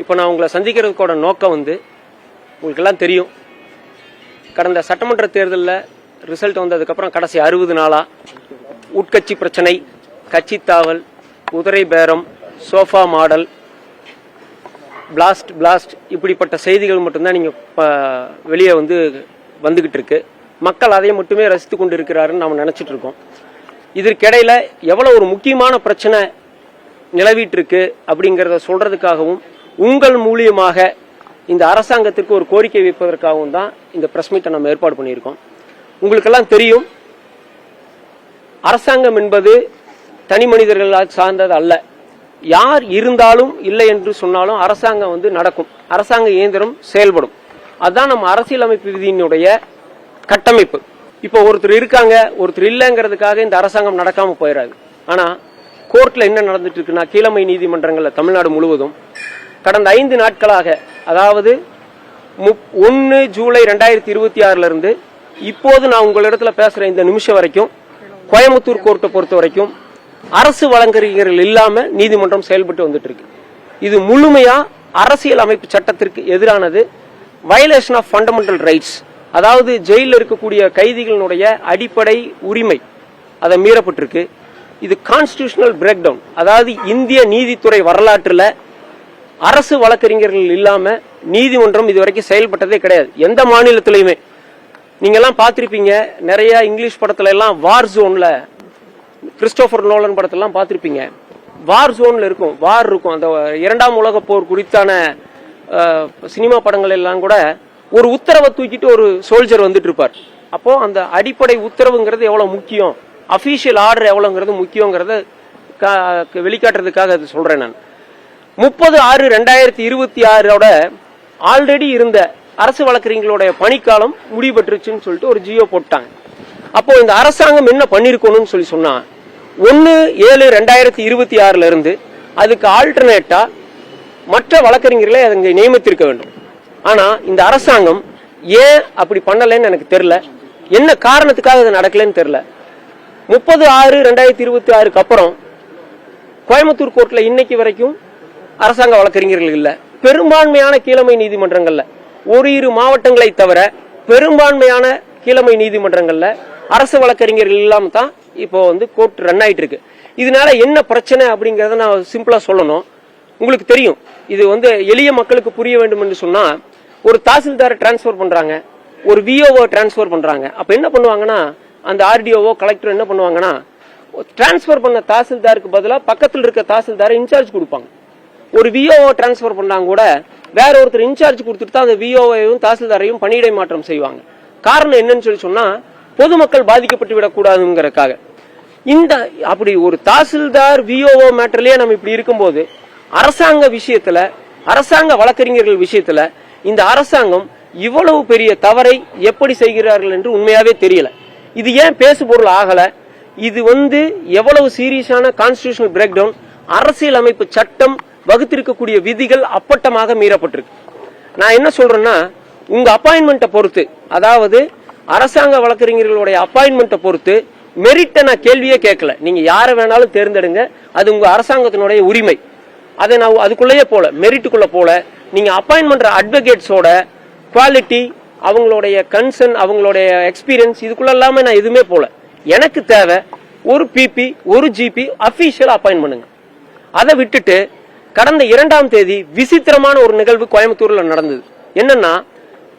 இப்போ நான் உங்களை சந்திக்கிறதுக்கோட நோக்கம் வந்து உங்களுக்கெல்லாம் தெரியும். கடந்த சட்டமன்ற தேர்தலில் ரிசல்ட் வந்ததுக்கப்புறம் கடைசி 60 நாளா உட்கட்சி பிரச்சனை, கட்சி தாவல், குதிரை பேரம், சோஃபா மாடல், பிளாஸ்ட் இப்படிப்பட்ட செய்திகள் மட்டும்தான் நீங்கள் வெளியே வந்துகிட்டு இருக்கு. மக்கள் அதை மட்டுமே ரசித்து கொண்டு இருக்கிறாருன்னு நாம் நினைச்சிட்டு இருக்கோம். இதற்கிடையில எவ்வளவு ஒரு முக்கியமான பிரச்சனை நிலவிட்டு இருக்கு அப்படிங்கிறத சொல்றதுக்காகவும் உங்கள் மூலியமாக இந்த அரசாங்கத்திற்கு ஒரு கோரிக்கை வைப்பதற்காகவும் தான் இந்த பிரஸ் மீட்டை நம்ம ஏற்பாடு பண்ணியிருக்கோம். உங்களுக்கெல்லாம் தெரியும், அரசாங்கம் என்பது தனி மனிதர்களால் சார்ந்தது அல்ல. யார் இருந்தாலும் இல்லை என்று சொன்னாலும் அரசாங்கம் நடக்கும். அரசாங்க இயந்திரம் செயல்படும். அதுதான் நம்ம அரசியலமைப்பு விதியினுடைய கட்டமைப்பு. இப்போ ஒருத்தர் இருக்காங்க, ஒருத்தர் இல்லைங்கிறதுக்காக இந்த அரசாங்கம் நடக்காம போயிடாது. ஆனா கோர்ட்ல என்ன நடந்துட்டு இருக்குன்னா, கீழமை நீதிமன்றங்கள்ல தமிழ்நாடு முழுவதும் கடந்த 5 நாட்களாக, அதாவது 1 ஜூலை 2026 இருந்து இப்போது நான் உங்களிடத்துல பேசுற இந்த நிமிஷம் வரைக்கும் கோயம்புத்தூர் கோர்ட்டை பொறுத்த வரைக்கும் அரசு வழக்கறிஞர்கள் இல்லாம நீதிமன்றம் செயல்பட்டு வந்துட்டு இருக்கு. இது முழுமையா அரசியல் அமைப்பு சட்டத்திற்கு எதிரானது. வயலேஷன் ஆஃப் ஃபண்டமெண்டல் ரைட்ஸ், அதாவது ஜெயிலில் இருக்கக்கூடிய கைதிகளுடைய அடிப்படை உரிமை அதை மீறப்பட்டிருக்கு. இது கான்ஸ்டிடியூஷனல் பிரேக் டவுன். அதாவது இந்திய நீதித்துறை வரலாற்றுல அரசு வழக்கறிஞர்கள் இல்லாம நீதிமன்றம் இதுவரைக்கும் செயல்பட்டதே கிடையாது, எந்த மாநிலத்திலையுமே. நீங்க எல்லாம் பார்த்திருப்பீங்க, நிறைய இங்கிலீஷ் படத்துல எல்லாம் வார் ஜோன்ல, கிறிஸ்டோபர் நோலன் படத்துல எல்லாம் பார்த்திருப்பீங்க, வார் ஜோன்ல இருக்கும், வார் இருக்கும். அந்த 2ஆம் உலக போர் குறித்தான சினிமா படங்கள் எல்லாம் கூட ஒரு உத்தரவை தூக்கிட்டு ஒரு சோல்ஜர் வந்துட்டு இருப்பார். அப்போ அந்த அடிப்படை உத்தரவுங்கிறது எவ்வளவு முக்கியம், அபிஷியல் ஆர்டர் எவ்வளவுங்கிறது முக்கியங்கிறத வெளிக்காட்டுறதுக்காக அது சொல்றேன் நான். 30/6/2026 ஆல்ரெடி இருந்த அரசு வழக்கறிஞர்களுடைய பணிக்காலம் முடிவு பெற்றுச்சுன்னு சொல்லிட்டு ஒரு ஜியோ போட்டாங்க. அப்போ இந்த அரசாங்கம் என்ன பண்ணிருக்கணும்னு சொன்னா, 1/7/2026 இருந்து அதுக்கு ஆல்டர்னேட்டா மற்ற வழக்கறிஞர்களை அங்கே நியமித்திருக்க வேண்டும். ஆனா இந்த அரசாங்கம் ஏன் அப்படி பண்ணலன்னு எனக்கு தெரியல, என்ன காரணத்துக்காக அது நடக்கலன்னு தெரியல. 30/6/2026 அப்புறம் கோயம்புத்தூர் கோர்ட்ல இன்னைக்கு வரைக்கும் அரசாங்க வழக்கறிஞர்கள் இல்ல. பெரும்பான்மையான கீழமை நீதிமன்றங்கள்ல, ஒரு 2 மாவட்டங்களை தவிர பெரும்பான்மையான கீழமை நீதிமன்றங்கள்ல அரசு வழக்கறிஞர்கள் இல்லாம தான் இப்போ கோர்ட் ரன் ஆயிட்டு இருக்கு. இதனால என்ன பிரச்சனை அப்படிங்கறத நான் சிம்பிளா சொல்லணும். உங்களுக்கு தெரியும், இது எளிய மக்களுக்கு புரிய வேண்டும் என்று சொன்னா, ஒரு தாசில்தாரை டிரான்ஸ்பர் பண்றாங்க, ஒரு விஓஓ டிரான்ஸ்பர் பண்றாங்க. அப்ப என்ன பண்ணுவாங்கன்னா, அந்த ஆர்டிஓ கலெக்டர் என்ன பண்ணுவாங்கன்னா, டிரான்ஸ்பர் பண்ண தாசில்தாருக்கு பதிலாக பக்கத்தில் இருக்க தாசில்தாரை இன்சார்ஜ் கொடுப்பாங்க. ஒரு விஓஓ டிரான்ஸ்பர் பண்ணாங்க கூட வேற ஒருத்தர் இன்சார்ஜ் கொடுத்துட்டு தான் அந்த விஓவையும் தாசில்தாரையும் பணியிடை மாற்றம் செய்வாங்க. காரணம் என்னன்னு சொன்னா, பொதுமக்கள் பாதிக்கப்பட்டு விடக்கூடாதுங்கிறதுக்காக. இந்த அப்படி ஒரு தாசில்தார் விஓஓ மேட்டர்லயே நம்ம இப்படி இருக்கும்போது, அரசாங்க விஷயத்துல, அரசாங்க வழக்கறிஞர்கள் விஷயத்துல இந்த அரசாங்கம் இவ்வளவு பெரிய தவறை எப்படி செய்கிறார்கள் என்று உண்மையாவே தெரியல. இது ஏன் பேசு பொருள் ஆகல? இது எவ்வளவு சீரியஸான கான்ஸ்டிடியூஷனல் பிரேக் டவுன். அரசியல் அமைப்பு சட்டம் வகுத்திருக்கக்கூடிய விதிகள் அப்பட்டமாக மீறப்பட்டிருக்கு. நான் என்ன சொல்றேன்னா, உங்க அப்பாயின்மெண்ட்டை பொறுத்து, அதாவது அரசாங்க வழக்கறிஞர்களுடைய அப்பாயின்மெண்ட்டை பொறுத்து மெரிட்ட நான் கேள்வியே கேட்கல. நீங்க யாரை வேணாலும் தேர்ந்தெடுங்க, அது உங்க அரசாங்கத்தினுடைய உரிமை. அதை நான் அதுக்குள்ளேயே போல, மெரிட்டுக்குள்ள போல, நீங்க அப்பாயின்ட் பண்ற அட்வொகேட்ஸோட குவாலிட்டி, அவங்களுடைய கன்சர்ன், அவங்களுடைய எக்ஸ்பீரியன்ஸ், இதுக்குள்ள எல்லாமே நான் எதுவுமே போல. எனக்கு தேவை ஒரு பிபி, ஒரு ஜிபி அபிஷியல் அப்பாயின்ட் பண்ணுங்க. அதை விட்டுட்டு கடந்த 2ஆம் தேதி விசித்திரமான ஒரு நிகழ்வு கோயம்புத்தூர்ல நடந்தது. என்னன்னா,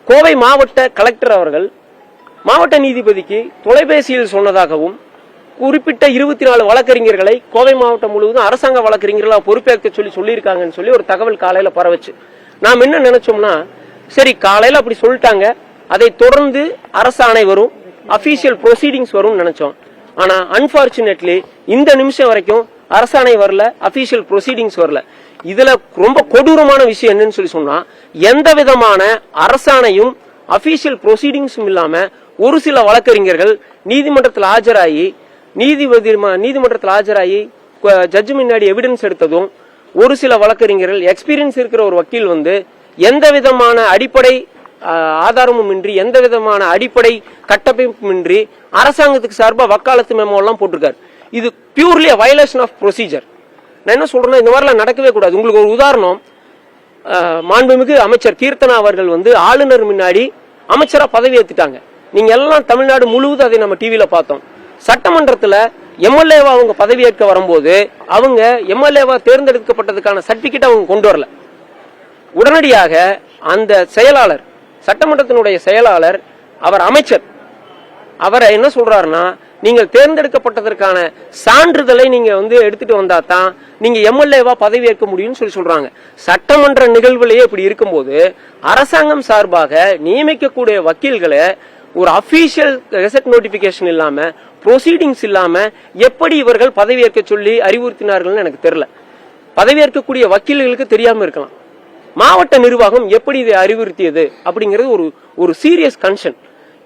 கோவை மாவட்ட கலெக்டர் அவர்கள் மாவட்ட நீதிபதிக்கு தொலைபேசியில் சொன்னதாகவும், குறிப்பிட்ட 24 வழக்கறிஞர்களை கோவை மாவட்டம் முழுவதும் அரசாங்க வழக்கறிஞர்களாக பொறுப்பேற்க சொல்லியிருக்காங்கன்னு சொல்லி ஒரு தகவல் காலையில பரவச்சு. நாம் என்ன நினைச்சோம்னா, சரி காலையில அப்படி சொல்லிட்டாங்க, அதை தொடர்ந்து அரசாணை வரும், அபிஷியல் ப்ரொசீடிங்ஸ் வரும் நினைச்சோம். ஆனா அன்பார்ச்சுனேட்லி இந்த நிமிஷம் வரைக்கும் அரசாணை வரல, அபிஷியல் ப்ரொசீடிங்ஸ் வரல. இதுல ரொம்ப கொடூரமான விஷயம் என்னன்னு சொன்னா, எந்த விதமான அரசாணையும் அபிஷியல் ப்ரொசீடிங்ஸும் இல்லாம ஒரு சில வழக்கறிஞர்கள் நீதிமன்றத்தில் ஆஜராகி ஜட்ஜு முன்னாடி எவிடன்ஸ் எடுத்ததும், ஒரு சில வழக்கறிஞர்கள் எக்ஸ்பீரியன்ஸ் இருக்கிற ஒரு வக்கீல் எந்த விதமான அடிப்படை ஆதாரமும் இன்றி, எந்த விதமான அடிப்படை கட்டமைப்பும் இன்றி அரசாங்கத்துக்கு சார்பா வக்காலத்து மெமோ எல்லாம் போட்டிருக்காரு. இது பியூர்லி வயலேஷன் ஆஃப் ப்ரொசீஜர். நான் என்ன சொல்றேன்னா, இந்த மாதிரிலாம் நடக்கவே கூடாது. உங்களுக்கு ஒரு உதாரணம், மாண்புமிகு அமைச்சர் கீர்த்தனா அவர்கள் வந்து ஆளுநர் முன்னாடி அமைச்சரா பதவி ஏத்துட்டாங்க. நீங்க எல்லாம் தமிழ்நாடு முழுவதும் அதை நம்ம டிவியில பார்த்தோம். சட்டமன்றத்துல எம்எல்ஏவா அவங்க பதவி ஏற்க வரும்போது அவங்க எம்எல்ஏவா தேர்ந்தெடுக்கப்பட்டதுக்கான சர்டிபிகேட் அவங்க கொண்டு வரல. உடனடியாக அந்த செயலாளர், சட்டமன்றத்தினுடைய செயலாளர், அவர் அமைச்சர், அவரை என்ன சொல்றாருன்னா, நீங்கள் தேர்ந்தெடுக்கப்பட்டதற்கான சான்றிதழை நீங்க வந்து எடுத்துட்டு வந்தா தான் நீங்க எம்எல்ஏவா பதவி ஏற்க முடியும்னு சொல்றாங்க. சட்டமன்ற நிகழ்வுலயே இப்படி இருக்கும்போது அரசாங்கம் சார்பாக நியமிக்கக்கூடிய வக்கீல்களை ஒரு அபிஷியல் கெசட் நோட்டிபிகேஷன் இல்லாம, ப்ரொசீடிங்ஸ் இல்லாம எப்படி இவர்கள் பதவி ஏற்க சொல்லி அறிவுறுத்தினார்கள் எனக்கு தெரியல. பதவி ஏற்கக்கூடிய வக்கீல்களுக்கு தெரியாம இருக்கலாம். மாவட்ட நிர்வாகம் எப்படி இதை அறிவுறுத்தியது அப்படிங்கிறது ஒரு சீரியஸ் கன்சர்ன்.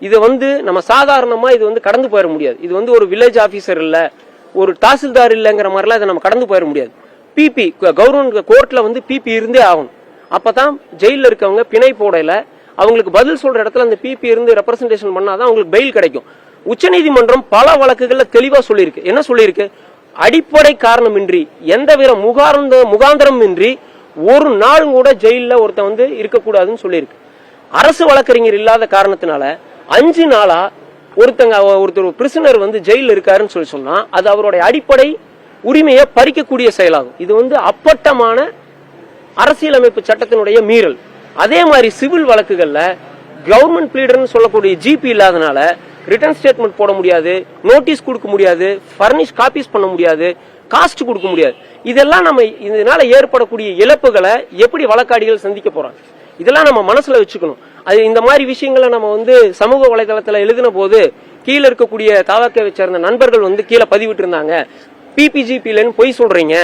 இது வந்து நம்ம சாதாரணமா இது வந்து கடந்து போயிட முடியாது. இது வந்து ஒரு வில்லேஜ் ஆபீசர் இல்ல, ஒரு தாசில்தார் இல்லங்கிற மாதிரிலாம் இதை நம்ம கடந்து போயிட முடியாது. பிபி கவர்மெண்ட் கோர்ட்ல வந்து பிபி இருந்தே ஆகணும். அப்பதான் ஜெயில இருக்கவங்க பிணை போடல அவங்களுக்கு பதில் சொல்ற இடத்துல அந்த பிபி இருந்து ரெப்ரசன்டேஷன் பண்ணாதான் அவங்களுக்கு பெயில் கிடைக்கும். உச்சநீதிமன்றம் பல வழக்குகள்ல தெளிவா சொல்லியிருக்கு. என்ன சொல்லியிருக்கு? அடிப்படை காரணமின்றி, எந்தவித முகாந்திரம் இன்றி ஒரு நாள் கூட ஜெயில ஒருத்தன் வந்து இருக்கக்கூடாதுன்னு சொல்லியிருக்கு. அரசு வழக்கறிஞர் இல்லாத காரணத்தினால 5 நாளா ஒருத்தர் பிரிசனர் வந்து ஜெயில இருக்காருன்னு சொல்லி சொன்னா அது அவருடைய அடிப்படை உரிமையை பறிக்கக்கூடிய செயலாகும். இது வந்து அப்பட்டமான அரசியலமைப்பு சட்டத்தினுடைய மீறல். அதே மாதிரி சிவில் வழக்குகள்ல கவர்மெண்ட் பிளீடர்னு சொல்லக்கூடிய ஜிபி இல்லாதனால ரிட்டர்ன் ஸ்டேட்மெண்ட் போட முடியாது, நோட்டீஸ் கொடுக்க முடியாது, பர்னிஷ் காப்பீஸ் பண்ண முடியாது, காஸ்ட் கொடுக்க முடியாது. இதெல்லாம் நம்ம இதனால ஏற்படக்கூடிய இழப்புகளை எப்படி வழக்காடிகள் சந்திக்க போறாங்க, இதெல்லாம் நம்ம மனசுல வச்சுக்கணும். அது இந்த மாதிரி விஷயங்களை நம்ம வந்து சமூக வலைதளத்துல எழுதின போது கீழே இருக்கக்கூடிய தாவக்கவை சேர்ந்த நண்பர்கள் வந்து கீழே பதிவிட்டு இருந்தாங்க, பிபிஜிபிலன்னு பொய் சொல்றீங்க,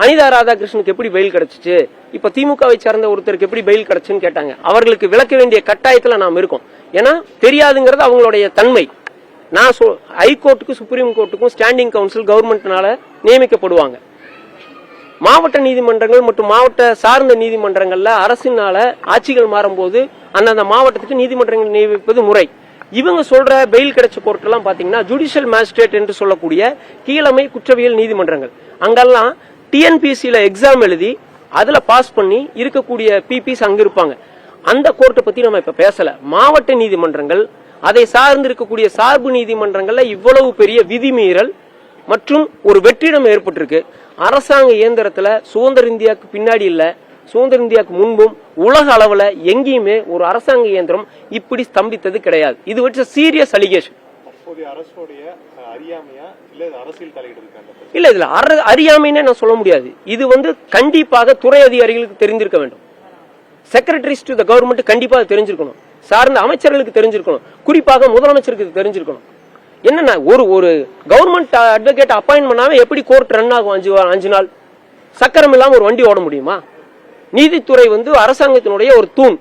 அனிதா ராதாகிருஷ்ணனுக்கு எப்படி பெயில் கிடைச்சிச்சு, இப்ப திமுகவை சேர்ந்த ஒருத்தருக்கு எப்படி பெயில் கிடைச்சுன்னு கேட்டாங்க. அவர்களுக்கு விளக்க வேண்டிய கட்டாயத்துல நாம் இருக்கோம். ஏன்னா தெரியாதுங்கிறது அவங்களுடைய தன்மை. நான் ஹைகோர்ட்டுக்கும் சுப்ரீம் கோர்ட்டுக்கும் ஸ்டாண்டிங் கவுன்சில் கவர்மெண்ட்னால நியமிக்கப்படுவாங்க. மாவட்ட நீதிமன்றங்கள் மற்றும் மாவட்ட சார்ந்த நீதிமன்றங்கள்ல அரசினால ஆட்சிகள் மாறும்போது அந்தந்த மாவட்டத்துக்கு நீதிமன்றங்கள் நியமிப்பது முறை. இவங்க சொல்ற பெயில் கிடைச்ச கோர்ட் எல்லாம் பாத்தீங்கன்னா ஜுடிஷியல் மேஜிஸ்ட்ரேட் என்று சொல்லக்கூடிய கீழமை குற்றவியல் நீதிமன்றங்கள். அங்கெல்லாம் டிஎன்பிசியில எக்ஸாம் எழுதி அதுல பாஸ் பண்ணி இருக்கக்கூடிய பிபிஸ் அங்க இருப்பாங்க. அந்த கோர்ட்டை பத்தி நம்ம இப்ப பேசல. மாவட்ட நீதிமன்றங்கள், அதை சார்ந்து இருக்கக்கூடிய சார்பு நீதிமன்றங்கள்ல இவ்வளவு பெரிய விதிமீறல் மற்றும் ஒரு வெற்றிடம் ஏற்பட்டிருக்கு. அரசாங்க இயந்திரத்துல சுதந்திர இந்தியாவுக்கு பின்னாடி இல்ல, சுதந்திர இந்தியாவுக்கு முன்பும் உலக அளவுல எங்கேயுமே ஒரு அரசாங்க இயந்திரம் இப்படி ஸ்தம்பித்தது கிடையாது. இது வச்சு சீரியஸ் அலிகேஷன். இல்ல இதுல அறியாமைன்னு நான் சொல்ல முடியாது. இது வந்து கண்டிப்பாக துறை அதிகாரிகளுக்கு தெரிந்திருக்க வேண்டும். செக்ரட்டரிஸ் டு தி கவர்மெண்ட் கண்டிப்பா தெரிஞ்சிருக்கணும், சார்ந்த அமைச்சர்களுக்கு தெரிஞ்சிருக்கணும், குறிப்பாக முதலமைச்சருக்கு தெரிஞ்சிருக்கணும். என்னன்னா ஒரு கவர்மெண்ட் அட்வொகேட் அப்பாயின்ட் பண்ணாம எப்படி கோர்ட் ரன் ஆகும் 5 நாள்? சக்கரம் இல்லாம ஒரு வண்டி ஓட முடியுமா? நீதித்துறை வந்து அரசாங்கத்தினுடைய ஒரு தூண்.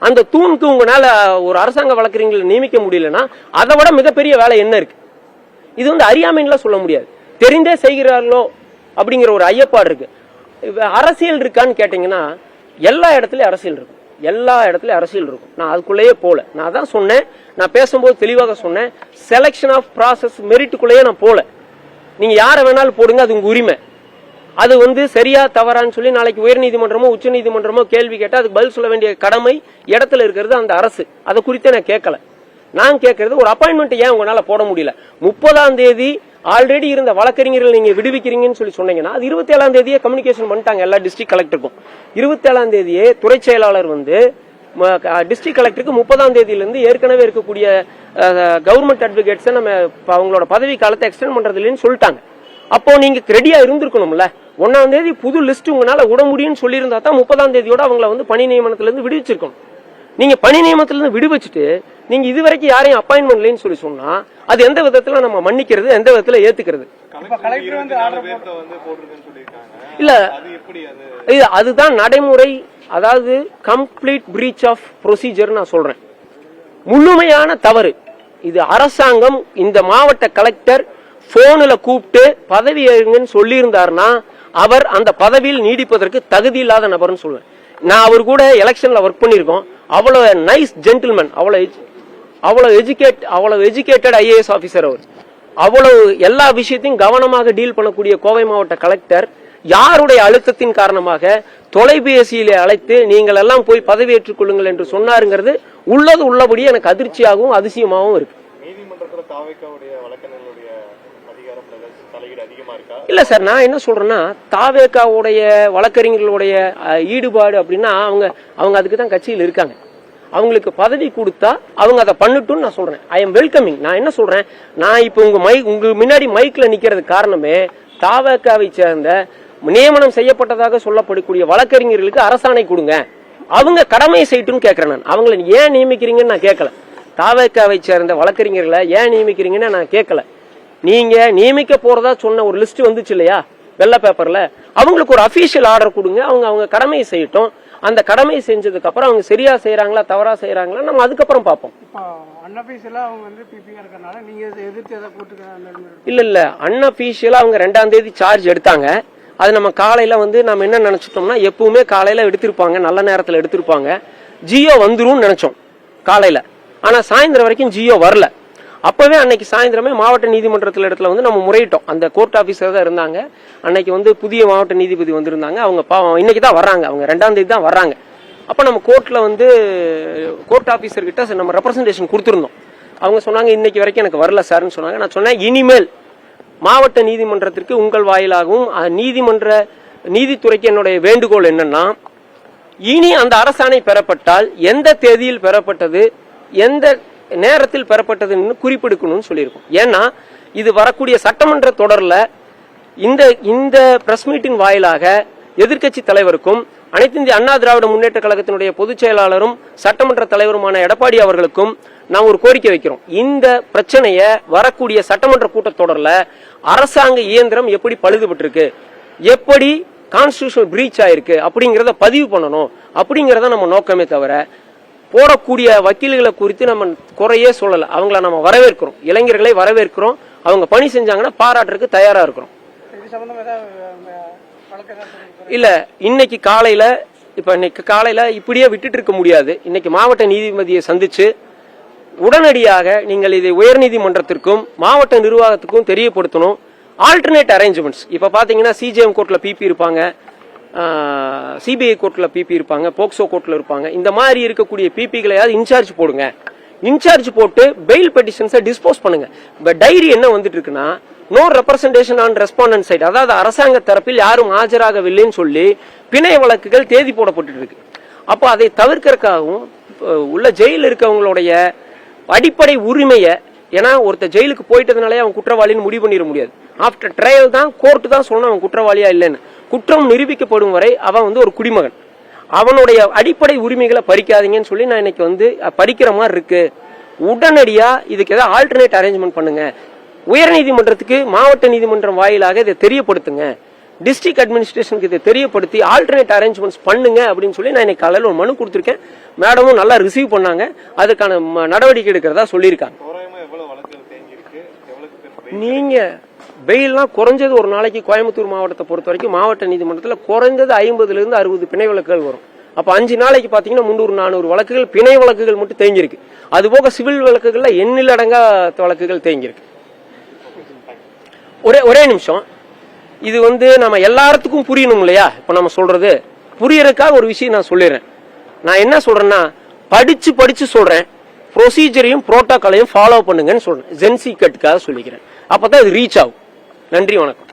அந்த தூணுக்கு உங்களால ஒரு அரசாங்க வழக்கறிஞர்களை நியமிக்க முடியலன்னா அதை விட மிகப்பெரிய வேலை என்ன இருக்கு? இது வந்து அறியாமைன்னு சொல்ல முடியாது. தெரிந்தே செய்கிறார்களோ அப்படிங்கிற ஒரு ஐயப்பாடு இருக்கு. அரசியல் இருக்கான்னு கேட்டீங்கன்னா எல்லா இடத்துலயும் அரசியல் இருக்கும், எல்லா இடத்துலயும் அரசியல் இருக்கும். நான் அதுக்குள்ளேயே போல. நான் தான் சொன்னேன், நான் பேசும்போது தெளிவாக சொன்னேன், செலக்ஷன் ஆஃப் ப்ராசஸ் மெரிட்டுக்குள்ளேயே நான் போல. நீங்க யாரை வேணாலும் போடுங்க, அது உங்க உரிமை. அது வந்து சரியா தவறான்னு சொல்லி நாளைக்கு உயர் நீதிமன்றமோ உச்ச நீதிமன்றமோ கேள்வி கேட்டா அதுக்கு பதில் சொல்ல வேண்டிய கடமை இடத்துல இருக்கிறது அந்த அரசு. அதை குறித்து நான் கேட்கல. நான் கேட்கறது ஒரு அப்பாயின்மெண்ட் ஏன் உங்களால போட முடியல? 30ஆம் தேதி ஆல்ரெடி இருந்த வழக்கறிஞர்கள் நீங்க விடுவிக்கிறீங்கன்னு சொல்லி சொன்னீங்கன்னா அது 27ஆம் தேதியே கம்யூனிகேஷன் பண்ணிட்டாங்க எல்லா டிஸ்ட்ரிக்ட் கலெக்டருக்கும். 27ஆம் தேதியே துறை செயலாளர் வந்து டிஸ்ட்ரிக்ட் கலெக்டருக்கு 30ஆம் தேதியிலிருந்து ஏற்கனவே இருக்கக்கூடிய கவர்மெண்ட் அட்வொகேட்ஸை நம்ம அவங்களோட பதவி காலத்தை எக்ஸ்டெண்ட் பண்றது இல்லைன்னு சொல்லிட்டாங்க. அப்போ நீங்க ரெடியா இருந்திருக்கணும்ல. 1ஆம் தேதி புது லிஸ்ட் உங்களால விட முடியும்னு சொல்லியிருந்தா தான் 30ஆம் தேதியோட அவங்களை வந்து பணி நியமனத்திலிருந்து விடுவிச்சிருக்கணும். நீங்க பணி நியமனத்திலிருந்து விடுவிச்சுட்டு நீங்க இதுவரைக்கும் யாரையும் அப்பாயின்மெண்ட் இல்லைன்னு சொல்லி சொன்னா அது எந்த விதத்துல நம்ம மன்னிக்கிறது, எந்த விதத்துல ஏத்துக்கிறது? இல்ல அதுதான் நடைமுறை. அதாவது கம்ப்ளீட் பிரீச் ஆஃப் ப்ரொசீஜர் நான் சொல்றேன். முழுமையான தவறு இது. அரசாங்கம் இந்த மாவட்ட கலெக்டர் போன்ல கூப்பிட்டு பதவி ஏறுங்கன்னு சொல்லி இருந்தாருன்னா அவர் அந்த பதவியில் நீடிப்பதற்கு தகுதி இல்லாத நபர்னு சொல்லுவேன். நான் அவர் கூட எலெக்ஷன்ல ஒர்க் பண்ணிருக்கோம். அவ்வளவு நைஸ் ஜென்டில்மேன், அவ்வளவு எஜுகேட்டட் ஐஏஎஸ் ஆபீசர் அவர். அவ்வளவு எல்லா விஷயத்தையும் கவனமாக டீல் பண்ணக்கூடிய கோவை மாவட்ட கலெக்டர் யாருடைய அழுத்தத்தின் காரணமாக தொலைபேசியிலே அழைத்து நீங்கள் எல்லாம் போய் பதவியேற்றுக் கொள்ளுங்கள் என்று சொன்னாருங்கிறது உள்ளது உள்ளபடி எனக்கு அதிர்ச்சியாகவும் அதிசயமாகவும் இருக்கு. இல்ல சார், நான் என்ன சொல்றேன்னா தாவேகாவுடைய வழக்கறிஞர்களுடைய ஈடுபாடு அப்படின்னா அவங்க அதுக்கு தான் கட்சியில் இருக்காங்க. அவங்களுக்கு பதவி கொடுத்தா அவங்க அதை பண்ணட்டும் நான் சொல்றேன். I am welcoming. நான் என்ன சொல்றேன், நான் இப்ப உங்க முன்னாடி மைக்ல நிக்கிறது காரணமே தாவேகாவை சேர்ந்த நியமனம் செய்யப்பட்டதாக சொல்லப்படக்கூடிய வழக்கறிஞர்களுக்கு அரசாணை கொடுங்க, அவங்க கடமையை செய்யட்டும் கேட்கிறேன். நான் அவங்களை ஏன் நியமிக்கிறீங்கன்னு நான் கேட்கல. தாவேகாவை சேர்ந்த வழக்கறிஞர்களை ஏன் நியமிக்கிறீங்கன்னு நான் கேட்கல. நீங்க நியமிக்க போறதா சொன்ன ஒரு லிஸ்ட் வந்துச்சு இல்லையா வெள்ளை பேப்பர்ல, அவங்களுக்கு ஒரு அபிஷியல் ஆர்டர் கொடுங்க, அவங்க கடமையை செய்யட்டும். அந்த கடமையை செஞ்சதுக்கு அப்புறம் அவங்க சரியா செய்யறாங்களா தவறா செய்யறாங்களா நம்ம அதுக்கப்புறம் பார்ப்போம். இல்ல அன்அபிஷியலா அவங்க 2ஆம் தேதி சார்ஜ் எடுத்தாங்க. அது நம்ம காலையில நம்ம என்ன நினைச்சிட்டோம்னா எப்பவுமே காலையில எடுத்திருப்பாங்க, நல்ல நேரத்துல எடுத்திருப்பாங்க, ஜியோ வந்துரும் நினைச்சோம் காலையில. ஆனா சாயந்தரம் வரைக்கும் ஜியோ வரல. அப்பவே அன்னைக்கு சாயந்தரமே மாவட்ட நீதிமன்றத்தில் இடத்துல நம்ம முறையிட்டோம். அந்த கோர்ட் ஆபீசர் தான் இருந்தாங்க அன்னைக்கு, புதிய மாவட்ட நீதிபதி வந்திருந்தாங்க. அவங்க இன்னைக்கு தான் வர்றாங்க, அவங்க 2ஆம் தேதி தான் வர்றாங்க. அப்ப நம்ம கோர்ட்ல கோர்ட் ஆபீசர் கிட்ட நம்ம ரெப்ரசன்டேஷன் கொடுத்திருந்தோம். அவங்க சொன்னாங்க இன்னைக்கு வரைக்கும் எனக்கு வரல சார்னு சொன்னாங்க. நான் சொன்னேன் இனிமேல் மாவட்ட நீதிமன்றத்திற்கு உங்கள் வாயிலாகவும் நீதித்துறைக்கு என்னுடைய வேண்டுகோள் என்னன்னா, இனி அந்த அரசாணை பெறப்பட்டால் எந்த தேதியில் பெறப்பட்டது, எந்த நேரத்தில் பெறப்பட்டதுன்னு குறிப்பிடுக்கணும்னு சொல்லியிருக்கோம். ஏன்னா இது வரக்கூடிய சட்டமன்ற தொடர்ல இந்த பிரஸ் மீட்டின் வாயிலாக எதிர்க்கட்சி தலைவருக்கும் அனைத்து இந்திய அண்ணா திராவிட முன்னேற்ற கழகத்தினுடைய பொதுச் செயலாளரும் சட்டமன்ற தலைவருமான எடப்பாடி அவர்களுக்கும் நாம் ஒரு கோரிக்கை வைக்கிறோம். இந்த பிரச்சனைய வரக்கூடிய சட்டமன்ற கூட்டத்தொடர்ல அரசாங்க இயந்திரம் எப்படி பழுதுபட்டிருக்கு, எப்படி கான்ஸ்டிடியூஷனல் பிரீச் ஆயிருக்கு அப்படிங்கறத பதிவு பண்ணணும் அப்படிங்கறத நம்ம நோக்கமே தவிர போடக்கூடிய வக்கீல்களை குறித்து நம்ம குறையே சொல்லல. அவங்கள நம்ம வரவேற்கிறோம், இளைஞர்களை வரவேற்கிறோம். அவங்க பணி செஞ்சாங்கன்னா பாராட்டுறதுக்கு தயாரா இருக்கிறோம். இல்ல இன்னைக்கு காலையில இப்படியே விட்டுட்டு இருக்க முடியாது. இன்னைக்கு மாவட்ட நீதிபதியை சந்திச்சு உடனடியாக நீங்கள் இதை உயர்நீதிமன்றத்திற்கும் மாவட்ட நிர்வாகத்துக்கும் தெரியப்படுத்தணும். ஆல்டர்னேட் அரேஞ்ச்மெண்ட்ஸ் இப்ப பாத்தீங்கன்னா சிஜிஎம் கோர்ட்ல பிபி இருப்பாங்க, சிபிஐ கோர்ட்ல பிபி இருப்பாங்க, போக்சோ கோர்ட்ல இருப்பாங்க. இந்த மாதிரி இருக்கக்கூடிய பிபிகளையாவது இன்சார்ஜ் போடுங்க. இன்சார்ஜ் போட்டு பெயில் பெட்டிஷன்ஸை டிஸ்போஸ் பண்ணுங்க. இப்ப டைரி என்ன வந்துட்டு இருக்குன்னா, no representation on respondent side, அதாவது அரசாங்க தரப்பில் யாரும் ஆஜராகவில்லைன்னு சொல்லி பிணை வழக்குகள் தேதி போடப்பட்டு இருக்கு. அப்போ அதை தவிர்க்கிறதுக்காகவும் உள்ள ஜெயில இருக்கவங்களுடைய அடிப்படை உரிமையை, ஏன்னா ஒருத்தர் ஜெயிலுக்கு போயிட்டதுனாலே அவன் குற்றவாளின்னு முடிவு பண்ணிட முடியாது. ஆஃப்டர் ட்ரையல் தான் கோர்ட்டு தான் சொல்லணும் அவன் குற்றவாளியா இல்லைன்னு. குற்றம் நிரூபிக்கப்படும் வரை அவன் ஒரு குடிமகன். அவனுடைய அடிப்படை உரிமைகளை பறிக்காதீங்கன்னு சொல்லி நான் இன்னைக்கு பறிக்கிற மாதிரி இருக்கு. உடனடியா இதுக்கு ஏதாவது ஆல்டர்னேட் அரேஞ்ச்மெண்ட் பண்ணுங்க. உயர்நீதிமன்றத்துக்கு மாவட்ட நீதிமன்றம் வாயிலாக இதை தெரியப்படுத்துங்க. டிஸ்ட்ரிக்ட் அட்மினிஸ்ட்ரேஷனுக்கு இதை தெரியப்படுத்தி ஆல்டர்னேட் அரேஞ்ச்மெண்ட்ஸ் பண்ணுங்க அப்படின்னு சொல்லி நான் இன்னைக்கு காலையில் ஒரு மனு கொடுத்திருக்கேன். மேடமும் நல்லா ரிசீவ் பண்ணாங்க. அதுக்கான நடவடிக்கை எடுக்கிறதா சொல்லியிருக்காங்க. நீங்க பெயில்லாம் குறைஞ்சது ஒரு நாளைக்கு கோயம்புத்தூர் மாவட்டத்தை பொறுத்த வரைக்கும் மாவட்ட நீதிமன்றத்தில் குறைந்தது 50 இருந்து 60 பிணை வழக்குகள் வரும். அப்ப 5 நாளைக்கு பாத்தீங்கன்னா 300-400 வழக்குகள் பிணை வழக்குகள் மட்டும் தேங்கியிருக்கு. அதுபோக சிவில் வழக்குகள்ல எண்ணில் அடங்கா வழக்குகள் தேங்கியிருக்கு. ஒரே நிமிஷம், இது நம்ம எல்லாத்துக்கும் புரியணும் இல்லையா? இப்ப நம்ம சொல்றது புரியறதுக்காக ஒரு விஷயம் நான் சொல்லிடுறேன். நான் என்ன சொல்றேன்னா, படிச்சு சொல்றேன், ப்ரொசீஜரையும் புரோட்டோகாலையும் ஃபாலோ பண்ணுங்கன்னு சொல்றேன். ஜென்சி கட்டுக்காக சொல்லிக்கிறேன். அப்பதான் இது ரீச் ஆகும். நன்றி, வணக்கம்.